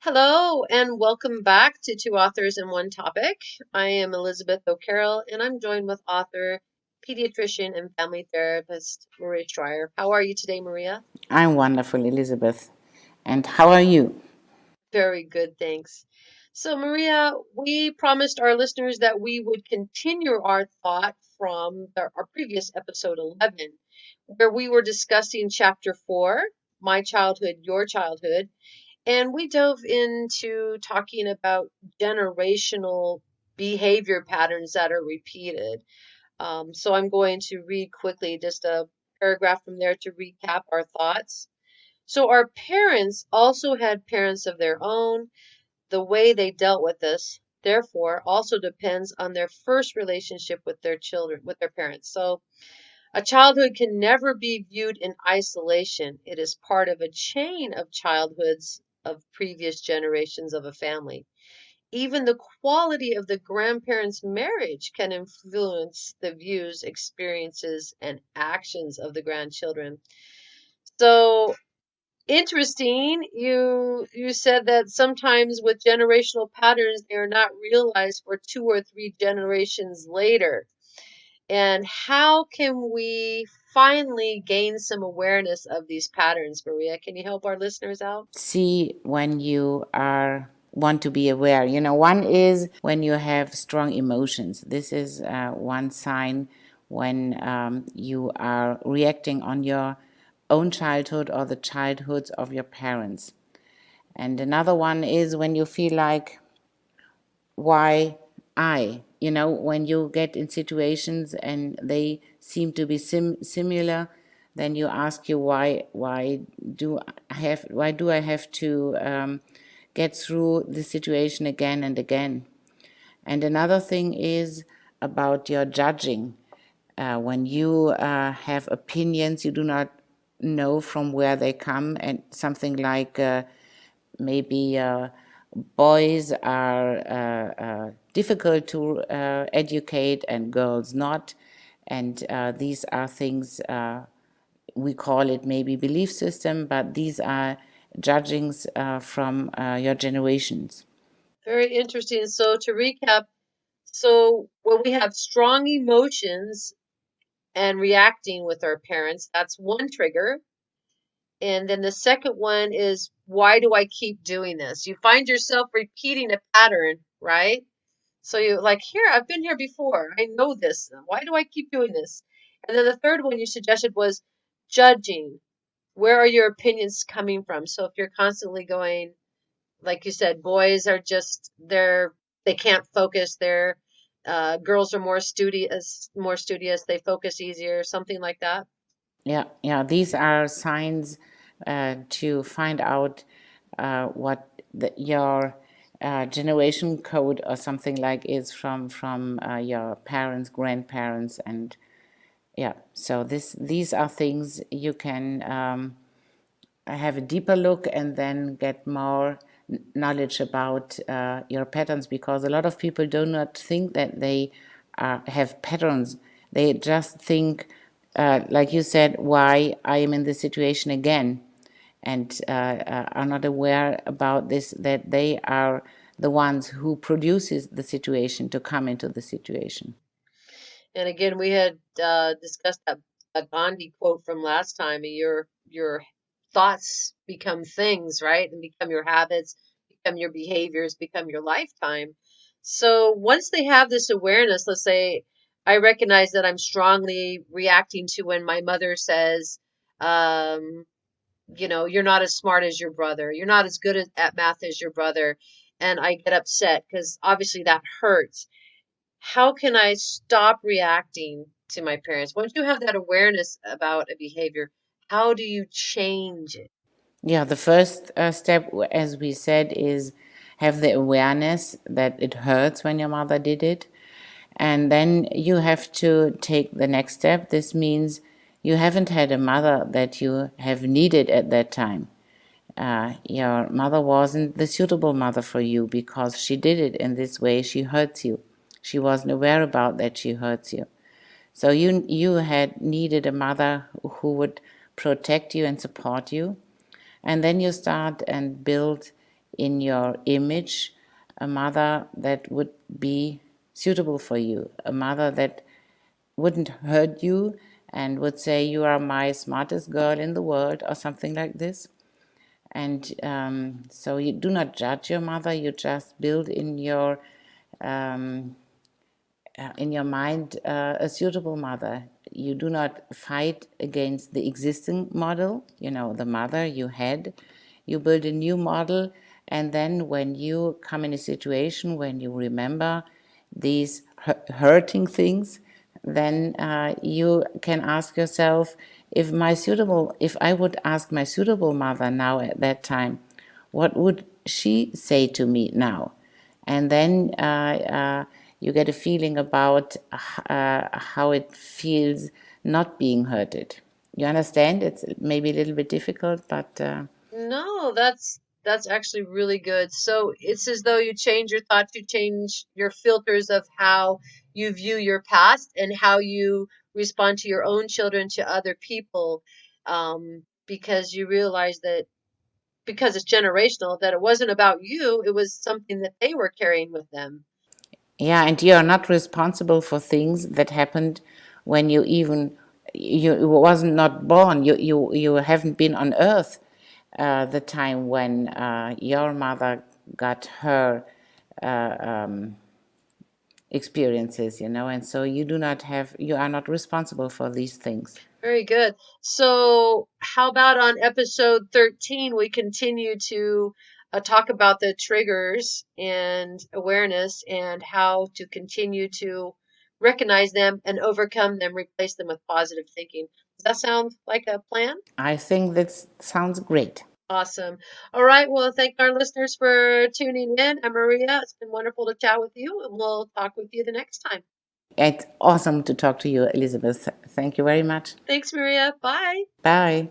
Hello, and welcome back to Two Authors in One Topic. I am Elizabeth O'Carroll, and I'm joined with author, pediatrician, and family therapist Maria Steuer. How are you today, Maria? I'm wonderful, Elizabeth. And how are you? Very good, thanks. So, Maria, we promised our listeners that we would continue our thought from our previous episode 11, where we were discussing chapter 4, My Childhood, Your Childhood. And we dove into talking about generational behavior patterns that are repeated. So I'm going to read quickly just a paragraph from there to recap our thoughts. So our parents also had parents of their own. The way they dealt with this, therefore, also depends on their first relationship with their children, with their parents. So a childhood can never be viewed in isolation. It is part of a chain of childhoods of previous generations of a family. Even the quality of the grandparents' marriage can influence the views, experiences, and actions of the grandchildren. So interesting, you said that sometimes with generational patterns, they are not realized for two or three generations later. And how can we finally gain some awareness of these patterns, Maria? Can you help our listeners out? See when you are want to be aware. One is when you have strong emotions. This is one sign when you are reacting on your own childhood or the childhoods of your parents. And another one is when you feel like, why when you get in situations and they seem to be similar, then you ask you, why do I have to get through the situation again and again. And another thing is about your judging. When you have opinions, you do not know from where they come, and something like maybe boys are difficult to educate and girls not. And these are things, we call it maybe belief system, but these are judgings from your generations. Very interesting. So to recap, so when we have strong emotions and reacting with our parents, that's one trigger. And then the second one is, why do I keep doing this? You find yourself repeating a pattern, right? So you like, here, I've been here before. I know this. Why do I keep doing this? And then the third one you suggested was judging. Where are your opinions coming from? So if you're constantly going, like you said, boys are just they can't focus. They're girls are more studious. They focus easier, something like that. Yeah. These are signs to find out what your generation code or something like is from your parents, grandparents, and yeah. So these are things you can have a deeper look and then get more knowledge about your patterns, because a lot of people do not think that they have patterns. They just think, like you said, why I am in this situation again, and are not aware about this, that they are the ones who produces the situation to come into the situation. And again, we had discussed that Gandhi quote from last time. Your thoughts become things, right? And become your habits, become your behaviors, become your lifetime. So once they have this awareness, let's say I recognize that I'm strongly reacting to when my mother says, um, you're not as smart as your brother, you're not as good at math as your brother, and I get upset because obviously that hurts. How can I stop reacting to my parents? Once you have that awareness about a behavior, how do you change it? Yeah, the first step, as we said, is have the awareness that it hurts when your mother did it. And then you have to take the next step. This means you haven't had a mother that you have needed at that time. Your mother wasn't the suitable mother for you because she did it in this way. She hurts you. She wasn't aware about that she hurts you. So you had needed a mother who would protect you and support you, and then you start and build in your image a mother that would be suitable for you, a mother that wouldn't hurt you and would say, "You are my smartest girl in the world," or something like this. And so you do not judge your mother, you just build um, in your mind a suitable mother. You do not fight against the existing model, the mother you had. You build a new model, and then when you come in a situation when you remember these hurting things, then you can ask yourself, if I would ask my suitable mother now at that time, what would she say to me now? And then you get a feeling about how it feels not being hurted. You understand? It's maybe a little bit difficult, but No, that's actually really good. So it's as though you change your thoughts, you change your filters of how you view your past and how you respond to your own children, to other people, because you realize that because it's generational, that it wasn't about you, it was something that they were carrying with them. yeah, and you are not responsible for things that happened when you wasn't not born. You haven't been on Earth the time when your mother got her experiences, and so you are not responsible for these things. Very good. So, how about on episode 13, we continue to talk about the triggers and awareness and how to continue to recognize them and overcome them, replace them with positive thinking. Does that sound like a plan? I think that sounds great. Awesome. All right. Well, thank our listeners for tuning in. I'm Maria. It's been wonderful to chat with you, and we'll talk with you the next time. It's awesome to talk to you, Elizabeth. Thank you very much. Thanks, Maria. Bye. Bye.